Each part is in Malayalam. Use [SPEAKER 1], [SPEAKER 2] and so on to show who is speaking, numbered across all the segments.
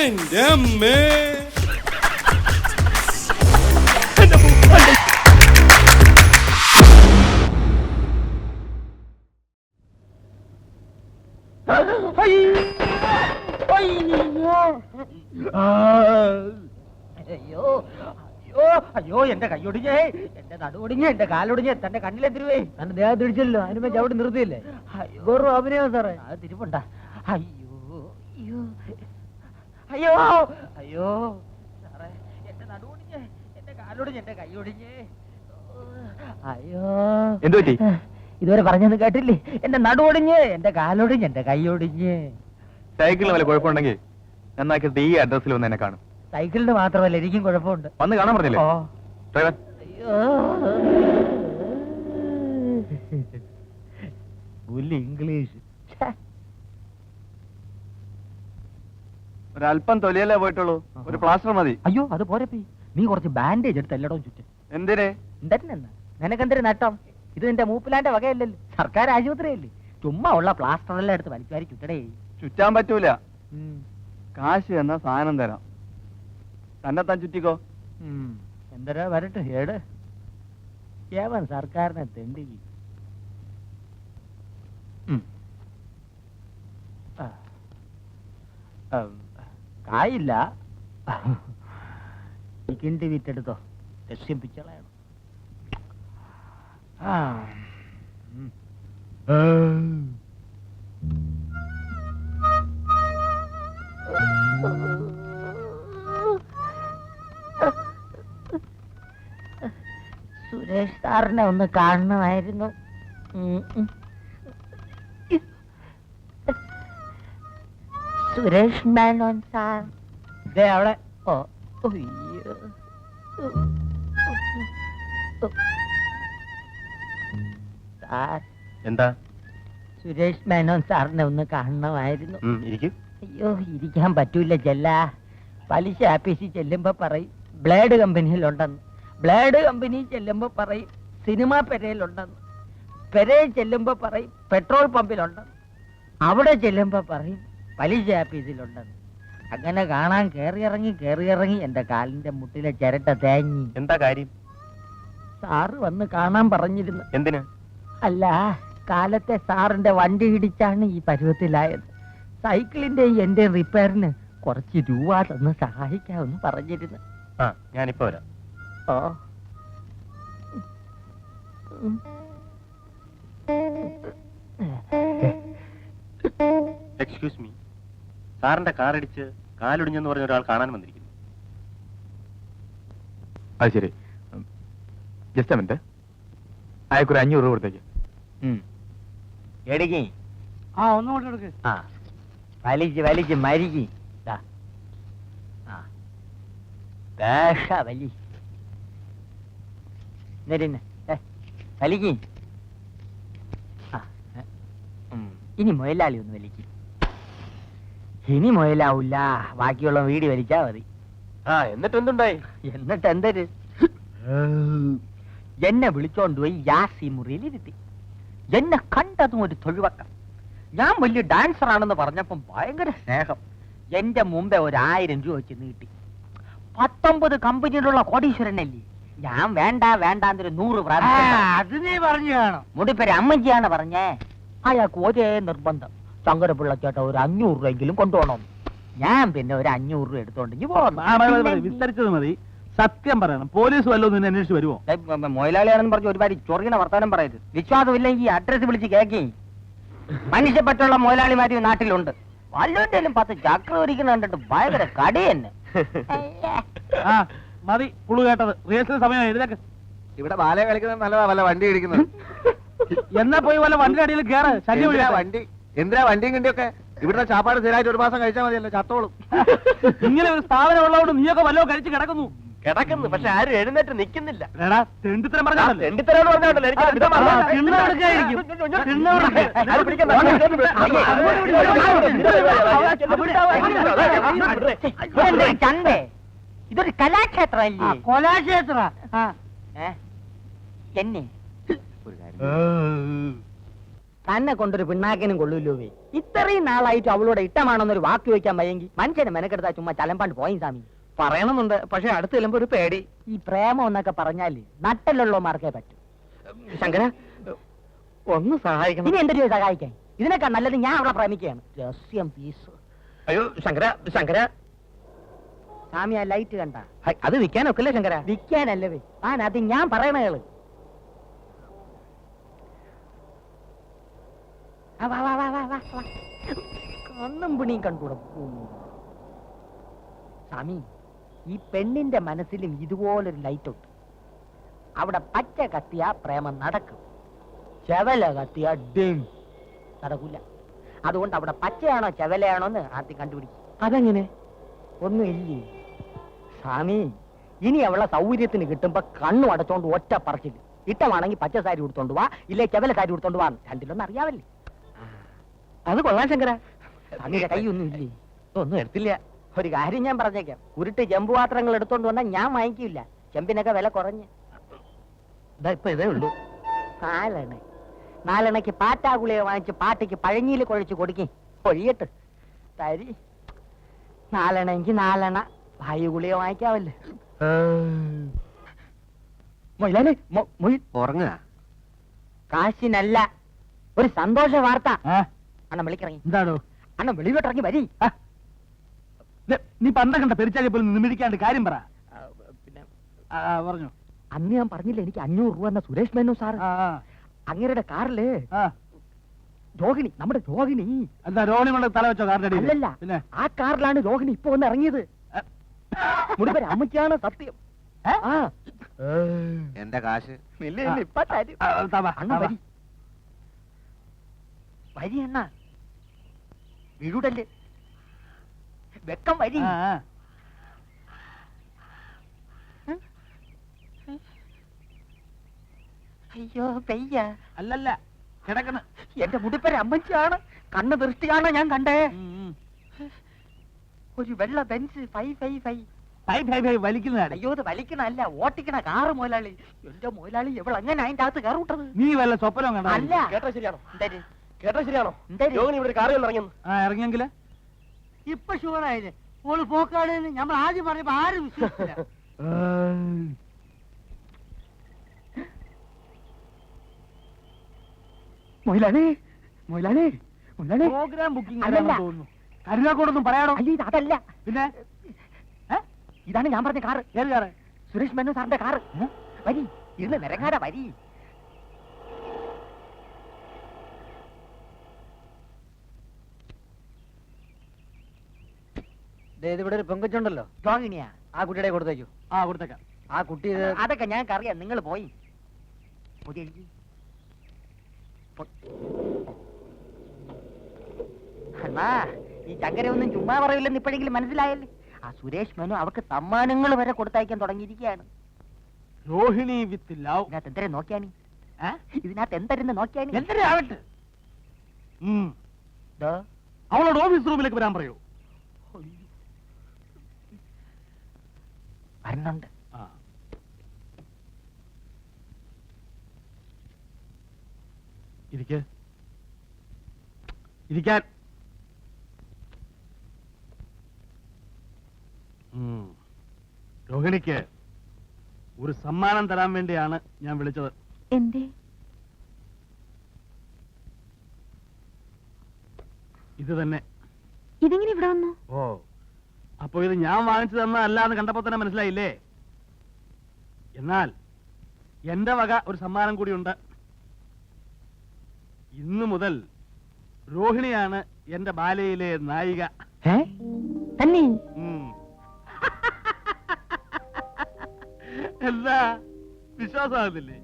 [SPEAKER 1] എന്റെ അമ്മേ.
[SPEAKER 2] അയ്യോ അയ്യോ അയ്യോ, എന്റെ കൈയൊടിഞ്ഞേ, എന്റെ നടുവൊടിഞ്ഞ്, എന്റെ കാലൊടിഞ്ഞ്, തന്റെ കണ്ണിലെത്തിരുവേ. തന്റെ ദേഹം തിരിച്ചല്ലോ, അതിനുമ്പോ ചവിട്ടി നിർത്തിയില്ലേ? വെറും അഭിനയം സാറേ. അത് തിരുപ്പുണ്ട. അയ്യോ അയ്യോ അയ്യോ അയ്യോ സാറേ, എന്റെ നടുവൊടിഞ്ഞ്, എന്റെ കാലൊടിഞ്ഞ്, എന്റെ കൈയൊടിഞ്ഞ്. അയ്യോ
[SPEAKER 3] എന്തു പറ്റി?
[SPEAKER 2] ഇതുവരെ പറഞ്ഞത് കേട്ടില്ലേ? എന്റെ നടുവൊടിഞ്ഞ്, എന്റെ കാലൊടിഞ്ഞ്, എന്റെ കൈയൊടിഞ്ഞ്.
[SPEAKER 3] സൈക്കിളിന് വല്ല കുഴപ്പമുണ്ടെങ്കിൽ നന്നാക്കിയിട്ട് ഈ അഡ്രസ്സിൽ വന്ന് എന്നെ കാണും.
[SPEAKER 2] സൈക്കിളിന് മാത്രമല്ല, എനിക്കും കുഴപ്പമുണ്ട്.
[SPEAKER 3] വന്ന് കാണാൻ പറഞ്ഞില്ലേ?
[SPEAKER 2] ഓ
[SPEAKER 3] ഡ്രൈവർ,
[SPEAKER 2] അയ്യോ ഇംഗ്ലീഷ്.
[SPEAKER 3] ഒരല്പം തൊലിയല്ലേ പോയിട്ടുള്ളൂ, ഒരു പ്ലാസ്റ്റർ മതി.
[SPEAKER 2] അയ്യോ അത് പോരപ്പി, നീ കുറച്ച് ബാൻഡേജ് എടുത്ത് എല്ലായിടവും ചുറ്റും.
[SPEAKER 3] എന്തിനെ?
[SPEAKER 2] എന്തെന്നാ നിനക്കെന്തൊരു നട്ടം? ഇത് നിന്റെ മൂപ്പിലാന്റെ വകയല്ലല്ലോ, സർക്കാർ ആശുപത്രിയല്ലേ. ചുമ്മാ ഉള്ള പ്ലാസ്റ്റർ എല്ലാം എടുത്ത് വലിച്ചുവാരി ചുറ്റടേ.
[SPEAKER 3] ചുറ്റാൻ പറ്റൂല, കാശ് എന്ന സാധനം തരാം, തന്നെ താൻ ചുറ്റിക്കോ.
[SPEAKER 2] എന്തരാ വരട്ടെ ഏട് ഏവൻ സർക്കാരിനെ തെണ്ടി. കായില്ല, കിണ്ടി വിറ്റെടുത്തോ, രക്ഷിപ്പിച്ചളയണം. സുരേഷ് സാറിനെ ഒന്ന് കാണണമായിരുന്നു. സുരേഷ് മേനോൻ സാർ ദേ അവിടെ. ഓ അയ്യോ, സാർ.
[SPEAKER 3] എന്താ?
[SPEAKER 2] സുരേഷ് മേനോൻ സാറിനെ ഒന്ന് കാണണമായിരുന്നു. അയ്യോ ഇരിക്കാൻ പറ്റൂല ചെല്ല. പലിശ ആഫീസിൽ ചെല്ലുമ്പോ പറയും ബ്ലേഡ് കമ്പനിയിലുണ്ടെന്ന്, ബ്ലേഡ് കമ്പനി ചെല്ലുമ്പോ പറയും സിനിമ പെരയിലുണ്ടെന്ന്, പെരയിൽ ചെല്ലുമ്പോ പറയും പെട്രോൾ പമ്പിലുണ്ടെന്ന്, അവിടെ ചെല്ലുമ്പോ പറയും പലിശ ആഫീസിലുണ്ടെന്ന്. അങ്ങനെ കാണാൻ കേറിയിറങ്ങി എന്റെ കാലിന്റെ മുട്ടിലെ ചിരട്ട തേങ്ങി.
[SPEAKER 3] എന്താ കാര്യം?
[SPEAKER 2] സാറ് വന്ന് കാണാൻ പറഞ്ഞിരുന്നു.
[SPEAKER 3] എന്തിന്?
[SPEAKER 2] അല്ല, കാലത്തെ സാറിന്റെ വണ്ടി ഇടിച്ചാണ് ഈ പരുവത്തിലായത്. സൈക്കിളിന്റെ എന്റെ റിപ്പയറിന് കുറച്ച് രൂപ തന്ന് സഹായിക്കാമെന്ന് പറഞ്ഞിരുന്നു.
[SPEAKER 3] ഞാനിപ്പോ വരാം.
[SPEAKER 2] ഓ
[SPEAKER 3] എക്സ്ക്യൂസ് മീ, സാറിന്റെ കാറടിച്ച് കാലൊടിഞ്ഞെന്ന് പറഞ്ഞ ഒരാൾ കാണാൻ വന്നിരിക്കുന്നു. അത് ശരി, ജസ്റ്റ് മിനിറ്റ്, അയാൾക്കൊരു 500 രൂപ കൊടുത്തേക്ക്.
[SPEAKER 2] എടുക്കി.
[SPEAKER 1] ആ ഒന്നുകൊണ്ട് എടുക്ക്.
[SPEAKER 2] ആ വലിച്ച് മരിക്കി. വലി വലിക്ക്. ഇനി മുയലാളി ഒന്ന് വലിക്ക്. ഇനി മുയലാവൂല, ബാക്കിയുള്ള വീടി വലിച്ചാ മതി.
[SPEAKER 3] എന്നിട്ട് എന്തുണ്ടായി?
[SPEAKER 2] എന്നിട്ട് എന്തൊരു എന്നെ വിളിച്ചോണ്ട് പോയി യാസി മുറിയിൽ ഇരുത്തി. എന്നെ കണ്ടതും ഒരു തൊഴിവക്കം. ഞാൻ വലിയ ഡാൻസർ ആണെന്ന് പറഞ്ഞപ്പം ഭയങ്കര സ്നേഹം. എന്റെ മുമ്പേ 1000 രൂപ വെച്ച് നീട്ടി. 19 കമ്പനിയിലുള്ള കോടീശ്വരനല്ലേ ഞാൻ. വേണ്ടാന്നൊരു 100 പ്രാവശ്യം
[SPEAKER 1] അത് നീ പറഞ്ഞു കാണും.
[SPEAKER 2] മുടിപ്പേര് അമ്മജിയാണ് പറഞ്ഞേ. അയാൾക്ക് ഒരേ നിർബന്ധം, ശങ്കരപിള്ള ചേട്ടാ ഒരു 500 രൂപയെങ്കിലും കൊണ്ടുപോകണം. ഞാൻ പിന്നെ ഒരു 500 രൂപ എടുത്തോണ്ടെങ്കിൽ
[SPEAKER 1] വിസ്തരിച്ചത് മതി. സത്യം പറയണം, പോലീസ് വല്ലതും നിന്നെ അന്വേഷിച്ച് വരുമോ?
[SPEAKER 2] മൊയിലാളിയാണെന്ന് പറഞ്ഞ് ഒരുപാട് ചൊറിയണ വർത്താനം പറയരുത്. വിശ്വാസമില്ലെങ്കിൽ അഡ്രസ് വിളിച്ച് കേക്കി. മനുഷ്യപ്പറ്റുള്ള മൊയിലാളിമാര് നാട്ടിലുണ്ട്. വല്ലവന്റെയും 10 ചക്ര ഒരിക്കലും കണ്ടിട്ട് ഭയങ്കര കടി തന്നെ.
[SPEAKER 1] മതി പുളു കേട്ടത്. റിഹേഴ്സൽ സമയം എഴുതേക്ക്.
[SPEAKER 3] ഇവിടെ ബാല കളിക്കുന്നത് നല്ലതാ, വല്ല വണ്ടി ഇടിക്കുന്നത്.
[SPEAKER 1] എന്നാ പോയി വല്ല വണ്ടി അടിയിൽ കയറ്.
[SPEAKER 3] വണ്ടി എന്തിനാ വണ്ടിയും കണ്ടിയൊക്കെ? ഇവിടുത്തെ ചാപ്പാട് സ്ഥിരമായിട്ട് 1 മാസം കഴിച്ചാൽ മതിയല്ലോ, ചത്തോളും.
[SPEAKER 1] ഇങ്ങനെ ഒരു സ്ഥാപനം ഉള്ളതുകൊണ്ട് നീയൊക്കെ വല്ലോ കഴിച്ച് കിടക്കുന്നു.
[SPEAKER 3] പക്ഷെ ആരും എഴുന്നേറ്റ് നിൽക്കുന്നില്ല.
[SPEAKER 1] തെണ്ടിത്തരം പറഞ്ഞാൽ
[SPEAKER 2] ചന്തേ ഇതൊരു കലാക്ഷേത്രമല്ലേ?
[SPEAKER 1] കലാക്ഷേത്ര
[SPEAKER 2] എന്നെ തന്നെ കൊണ്ടൊരു പിണ്ണാക്കിനും കൊള്ളൂല്ലോവേ. ഇത്രയും നാളായിട്ട് അവളോട് ഇഷ്ടമാണെന്നൊരു വാക്ക് വെക്കാൻ വയ്യെങ്കിൽ മനുഷ്യനെ മെനക്കെടുത്താ ചുമ്മാ ചലമ്പാണ്ട് പോയും സ്വാമി.
[SPEAKER 4] പറയണമെന്നുണ്ട്, പക്ഷെ അടുത്ത് ചെല്ലുമ്പോ ഒരു പേടി.
[SPEAKER 2] ഈ പ്രേമം എന്നൊക്കെ പറഞ്ഞാല് നട്ടലുള്ളമാർക്കേ പറ്റൂ.
[SPEAKER 4] ശങ്കര, ഒന്ന് സഹായിക്കണം.
[SPEAKER 2] ഇനി എന്തൊരു സഹായിക്കാൻ? ഇതിനേക്കാൾ നല്ലത് ഞാൻ അവളെ പ്രേമിക്കുകയാണ്. രഹസ്യം പീസ്.
[SPEAKER 4] അയ്യോ ശങ്കര, ശങ്കര,
[SPEAKER 2] സ്വാമി ആ ലൈറ്റ് കണ്ട?
[SPEAKER 4] അത് വിൽക്കാനൊക്കില്ല ശങ്കര.
[SPEAKER 2] വിൽക്കാനല്ലേ അത് ഞാൻ പറയണേള്. കണ്ണും പിണിയും കണ്ടുകൂടെ സ്വാമി. ഈ പെണ്ണിന്റെ മനസ്സിലും ഇതുപോലൊരു ലൈറ്റ് ഉണ്ട്. അവിടെ പച്ച കത്തിയ പ്രേമം നടക്കും, ചെവല കത്തിയ ഡിം നടക്കൂല. അതുകൊണ്ട് അവിടെ പച്ചയാണോ ചെവലയാണോ എന്ന് ആദ്യം കണ്ടുപിടിക്കും.
[SPEAKER 4] അതെങ്ങനെ?
[SPEAKER 2] ഒന്നുമില്ലേ സ്വാമി. ഇനി അവളെ സൗകര്യത്തിന് കിട്ടുമ്പോ കണ്ണു അടച്ചോണ്ട് ഒറ്റ പറച്ചില്. ഇട്ടമാണെങ്കിൽ പച്ച സാരി കൊടുത്തോണ്ട് വാ, ഇല്ലേ ചെവല സാരി കൊടുത്തോണ്ട് വാ. രണ്ടിലൊന്നും അറിയാവല്ലേ?
[SPEAKER 4] അത് കൊള്ളാം ശങ്കര.
[SPEAKER 2] സ്വാമിയുടെ കൈയൊന്നും ഇല്ലേ?
[SPEAKER 4] ഒന്നും എടുത്തില്ല.
[SPEAKER 2] ഒരു കാര്യം ഞാൻ പറഞ്ഞേക്കാം, ഉരുട്ട് ചെമ്പ് പാത്രങ്ങൾ എടുത്തോണ്ട് വന്നാൽ ഞാൻ വാങ്ങിക്കില്ല. ചെമ്പിനൊക്കെ വില കുറഞ്ഞ്.
[SPEAKER 4] ഇപ്പൊ ഇതേ ഉള്ളൂ.
[SPEAKER 2] നാലെണ്ണയ്ക്ക് പാറ്റാഗുളിയെ വാങ്ങിച്ച് പാട്ടിക്ക് പഴഞ്ഞിയിൽ കുഴച്ച് കൊടുക്കി ഒഴിയട്ട് തരി. നാലെണ്ണയ്ക്ക് നാലെണ്ണ വായു ഗുളിയെ വാങ്ങിക്കാവല്ലേ?
[SPEAKER 4] ഉറങ്ങുക.
[SPEAKER 2] കാശിനല്ല, ഒരു സന്തോഷ വാർത്ത. അണ്ണൻ വിളിക്കിറങ്ങി.
[SPEAKER 1] എന്താണോ?
[SPEAKER 2] അണ്ണൻ വെളിയിലോട്ടിറങ്ങി വരി.
[SPEAKER 1] നീ പണ്ട കണ്ട പെരിച്ചാലി പോലും നിമിടിക്കാണ്ട് കാര്യം പറ.
[SPEAKER 2] പിന്നെ
[SPEAKER 1] പറഞ്ഞു.
[SPEAKER 2] അന്ന് ഞാൻ പറഞ്ഞില്ല എനിക്ക് 500 രൂപ എന്ന സുരേഷ് മേനോ സാർ അങ്ങേരുടെ കാറില് രോഹിണി, നമ്മുടെ രോഹിണി.
[SPEAKER 1] എന്താ രോഹിണി കൊണ്ട് തല വെച്ചോ കാറിന്റെ അടിയിൽ?
[SPEAKER 2] അല്ലല്ല,
[SPEAKER 1] പിന്നെ
[SPEAKER 2] ആ കാറിലാണ് രോഹിണി ഇപ്പൊ വന്ന് ഇറങ്ങിയത്. മുടിപ്പര അമ്മയ്ക്കാണ് സത്യം.
[SPEAKER 4] എന്റെ കാശ്
[SPEAKER 2] ഇപ്പൊ തരും. അണ്ണ വരി വരി അണ്ണ, വീടല്ലേ വെക്കം വരി. അയ്യോ പെയ്യ.
[SPEAKER 1] അല്ലല്ല, കിടക്കണ്.
[SPEAKER 2] എന്റെ മുടിപ്പര അമ്മച്ചിയാണ്, കണ്ണ് ദൃഷ്ടിയാണ് ഞാൻ കണ്ടേ. ഒരു വെള്ള ബെൻസ് 555
[SPEAKER 1] വലിക്കുന്നതാണ്.
[SPEAKER 2] അയ്യോ ഇത് വലിക്കണല്ല, ഓട്ടിക്കണ കാറ് മുതലാളി. എന്റെ മുതലാളി എവൾ അങ്ങനെ അതിന്റെ അകത്ത് കയറി വിട്ടത്?
[SPEAKER 1] നീ വല്ല സ്വപ്നം കണ്ട?
[SPEAKER 2] അല്ല.
[SPEAKER 4] കേട്ടോ ശരിയാണോ?
[SPEAKER 2] എന്തായാലും
[SPEAKER 4] കേട്ടോ ശരിയാണോ?
[SPEAKER 2] എന്തായാലും
[SPEAKER 4] രോഹിണി ഇവിടെ കാറിൽ ഇറങ്ങിയെന്ന്.
[SPEAKER 1] ഇറങ്ങിയെങ്കില്
[SPEAKER 2] ഇപ്പൊ ഷുവറായില്ലേ ഓള് പോക്കാണ്. നമ്മൾ ആദ്യം പറയുമ്പോ ആരും വിശ്വസിച്ചില്ല. മൊയിലാളി മൊയിലാളി മൊയിലാളി,
[SPEAKER 1] പ്രോഗ്രാം ബുക്കിംഗ്
[SPEAKER 2] അല്ലല്ല.
[SPEAKER 1] തോന്നുന്നു. കരുനാക്കോടൊന്നും പറയാടോ.
[SPEAKER 2] അയ്യോ ഇത് അതല്ല,
[SPEAKER 1] പിന്നെ
[SPEAKER 2] ഇതാണ് ഞാൻ പറഞ്ഞ കാറ്.
[SPEAKER 1] ഏത് കാറ്?
[SPEAKER 2] സുരേഷ് മേനോൻ സാറിന്റെ കാറ്. വരി, ഇരുന്ന് നിരങ്ങാതെ വരി.
[SPEAKER 4] ഇവിടെ ഒരു പെങ്കൊച്ചുണ്ടല്ലോ,
[SPEAKER 2] രോഹിണിയാ?
[SPEAKER 4] ആ കുട്ടിയുടെ കൊടുത്തേക്കു.
[SPEAKER 1] കൊടുത്തേക്കാം.
[SPEAKER 4] ആ കുട്ടി
[SPEAKER 2] അതൊക്കെ ഞങ്ങൾക്ക് അറിയാം, നിങ്ങൾ പോയി. അണ്ണാ ഈ ചങ്കരൊന്നും ചുമ്മാ പറയില്ലെന്ന് ഇപ്പോഴെങ്കിലും മനസ്സിലായല്ലേ? ആ സുരേഷ് മേനോ അവർക്ക് സമ്മാനങ്ങൾ വരെ കൊടുത്തയക്കാൻ തുടങ്ങിയിരിക്കുകയാണ്.
[SPEAKER 1] Rohini with love.
[SPEAKER 2] ഇതിനകത്ത് എന്തരെ നോക്കിയാനി? ഇതിനകത്ത് എന്തരെന്ന് നോക്കിയാനി?
[SPEAKER 1] എന്തൊരു ആവട്ടെ. അവളോട് ഓഫീസ് റൂമിലേക്ക് വരാൻ പറയൂ.
[SPEAKER 2] വരുന്നുണ്ട്.
[SPEAKER 1] ഇരിക്കാൻ. രോഹിണിക്ക് ഒരു സമ്മാനം തരാൻ വേണ്ടിയാണ് ഞാൻ വിളിച്ചത്.
[SPEAKER 5] എന്തേ?
[SPEAKER 1] ഇത് തന്നെ.
[SPEAKER 5] ഇതെങ്ങനെ ഇവിടെ വന്നു?
[SPEAKER 1] അപ്പൊ ഇത് ഞാൻ വാങ്ങിച്ചു തന്നതല്ലാന്ന് കണ്ടപ്പോ തന്നെ മനസ്സിലായില്ലേ? എന്നാൽ എന്റെ വക ഒരു സമ്മാനം കൂടിയുണ്ട്. ഇന്നു മുതൽ രോഹിണിയാണ് എന്റെ ബാലയിലെ നായിക.
[SPEAKER 2] തന്നെ
[SPEAKER 1] എന്താ വിശ്വാസമാകുന്നില്ലേ?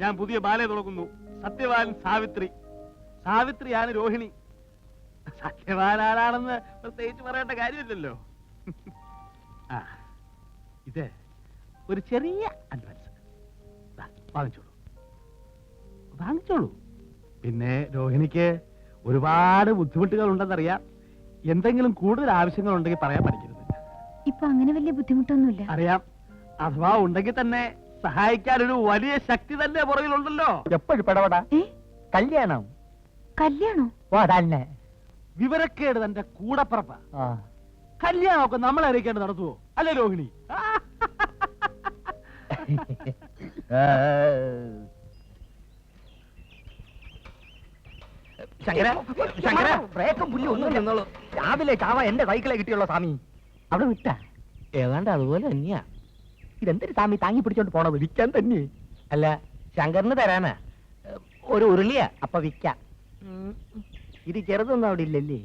[SPEAKER 1] ഞാൻ പുതിയ ബാലയെ തുടങ്ങുന്നു. സത്യവാൻ സാവിത്രി. സാവിത്രിയാണ് രോഹിണി. സത്യവാൻ ആരാണെന്ന് പ്രത്യേകിച്ച് പറയേണ്ട കാര്യമില്ലല്ലോ. ഇത് ഒരു ചെറിയ അഡ്വാൻസ് വാങ്ങിച്ചോളൂ. പിന്നെ രോഹിണിക്ക് ഒരുപാട് ബുദ്ധിമുട്ടുകൾ ഉണ്ടെന്നറിയാം. എന്തെങ്കിലും കൂടുതൽ ആവശ്യങ്ങൾ ഉണ്ടെങ്കിൽ പറയാൻ പഠിക്കരുത്.
[SPEAKER 5] ഇപ്പൊ അങ്ങനെ വലിയ ബുദ്ധിമുട്ടൊന്നുമില്ല.
[SPEAKER 1] അറിയാം. അഥവാ ഉണ്ടെങ്കിൽ തന്നെ സഹായിക്കാൻ ഒരു വലിയ ശക്തി തന്നെ പുറകിലുണ്ടല്ലോ.
[SPEAKER 2] എപ്പോഴും പെടപെടാ കല്യാണം
[SPEAKER 5] കല്യാണോ?
[SPEAKER 2] ഓ തന്നെ.
[SPEAKER 1] വിവരക്കേട് തന്റെ കൂടപ്പറപ്പ.
[SPEAKER 2] ആ.
[SPEAKER 1] കല്യാണമൊക്കെ നമ്മളെ അറിയിക്കേണ്ട നടത്തുവോ? അല്ലേ രോഹിണി?
[SPEAKER 2] ശങ്കര, ശങ്കര, ബ്രേക്കും പുല്ലും ഒന്നും നിന്നോളൂ. രാവിലെ ചാവ എന്റെ സൈക്കിളെ കിട്ടിയുള്ളൂ സ്വാമി. അവിടെ വിട്ട ഏതാണ്ട് അതുപോലെ തന്നെയാ. ഇതെന്തൊരു സ്വാമി താങ്ങി പിടിച്ചോണ്ട് പോണത്? വിൽക്കാൻ തന്നെ. അല്ല, ശങ്കറിന് തരാനാ. ഒരു ഉരുളിയാ, അപ്പൊ വിൽക്കാം. ഇത് ചെറുതൊന്നും അവിടെ ഇല്ലല്ലേ?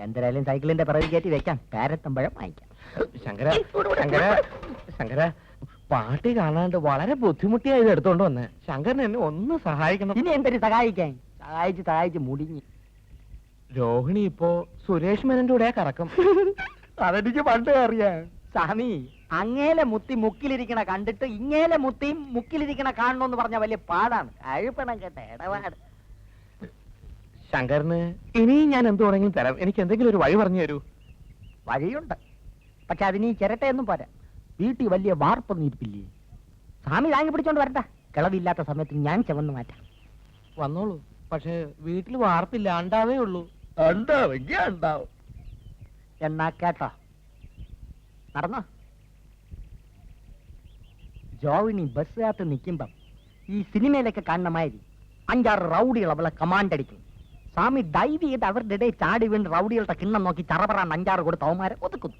[SPEAKER 2] എന്തായാലും സൈക്കിളിന്റെ പിറകിൽ കയറ്റി വെക്കാം. കാരത്തമ്പഴം വാങ്ങിക്കാം.
[SPEAKER 4] ശങ്കര, ശങ്കര, ശങ്കര, പാട്ടി കാണാണ്ട് വളരെ ബുദ്ധിമുട്ടിയായി ഇത് എടുത്തോണ്ട് വന്നേ. ശങ്കരൻ എന്നെ ഒന്ന് സഹായിക്കണം.
[SPEAKER 2] ഇനി എന്തൊരു സഹായിക്കാൻ? സഹായിച്ച് മുടിഞ്ഞ്.
[SPEAKER 4] രോഹിണി ഇപ്പോ സുരേഷ് മേനന്റെ കൂടെ കറക്കം.
[SPEAKER 2] അതെനിക്ക് പണ്ടേ അറിയാം സ്വാമി. അങ്ങേലെ മുത്തി മുക്കിലിരിക്കണ കണ്ടിട്ട് ഇങ്ങേലെ മുത്തി മുക്കിലിരിക്കണ കാണണമെന്ന് പറഞ്ഞ വലിയ പാടാണ്. അഴുപ്പണം കേട്ട ഇടപാട്.
[SPEAKER 4] ശങ്കരന് ഇനിയും ഞാൻ എന്ത് വേണമെങ്കിലും തരാം. എനിക്ക് എന്തെങ്കിലും ഒരു വഴി പറഞ്ഞു തരൂ.
[SPEAKER 2] വഴിയുണ്ട്, പക്ഷെ അതിന് ഈ ചിരട്ടയൊന്നും പോരാ. വീട്ടിൽ വലിയ വാർപ്പൊന്നും ഇരിപ്പില്ലേ? സ്വാമി താങ്ങി പിടിച്ചോണ്ട് വരണ്ട. കിളവില്ലാത്ത സമയത്ത് ഞാൻ ചുവന്ന് മാറ്റാം.
[SPEAKER 4] വന്നോളൂ. പക്ഷെ വീട്ടിൽ വാർപ്പില്ല, ഉണ്ടാവേ ഉള്ളൂ.
[SPEAKER 2] ഉണ്ടാവും. എന്നാ കേട്ടോ, നടന്നോ. ജോവിനി ബസ്സിനകത്ത് നിൽക്കുമ്പം ഈ സിനിമയിലൊക്കെ കാണുന്ന മാതിരി 5-6 റൗഡികൾ അവളെ കമാൻഡ് അടിക്കും. സ്വാമി ഡൈവ് ചെയ്ത് അവരുടെ ഇടയിൽ ചാടി വീണ് റൗഡികളുടെ കിണ്ണം നോക്കി ചറപറാൻ 5-6 കൊടുത്ത് അവന്മാരെ ഒതുക്കുന്നു.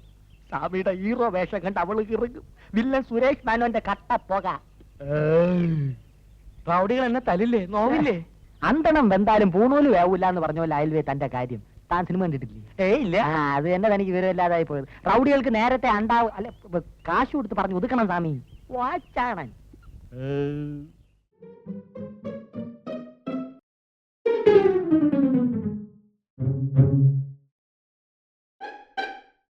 [SPEAKER 2] സ്വാമിയുടെ ഹീറോ വേഷം കണ്ട് അവള് ഇറങ്ങും. വില്ലൻ സുരേഷ് മേനോന്റെ കട്ട പോക.
[SPEAKER 4] റൗഡികൾ എന്നെ തലില്ലേ, നോവില്ലേ?
[SPEAKER 2] അന്തണം വെന്താലും പൂണൂല് വേവൂല എന്ന് പറഞ്ഞ പോലെ അയൽവേ തന്റെ കാര്യം. താൻ സിനിമ കണ്ടിട്ടില്ലേ?
[SPEAKER 4] ഇല്ല.
[SPEAKER 2] അത് തന്നെ തനിക്ക് വിവരമില്ലാതായി പോയത്. റൗഡികൾക്ക് നേരത്തെ കാശ് കൊടുത്ത് പറഞ്ഞു ഒതുക്കണം സ്വാമി. വാച്ചാണൻ.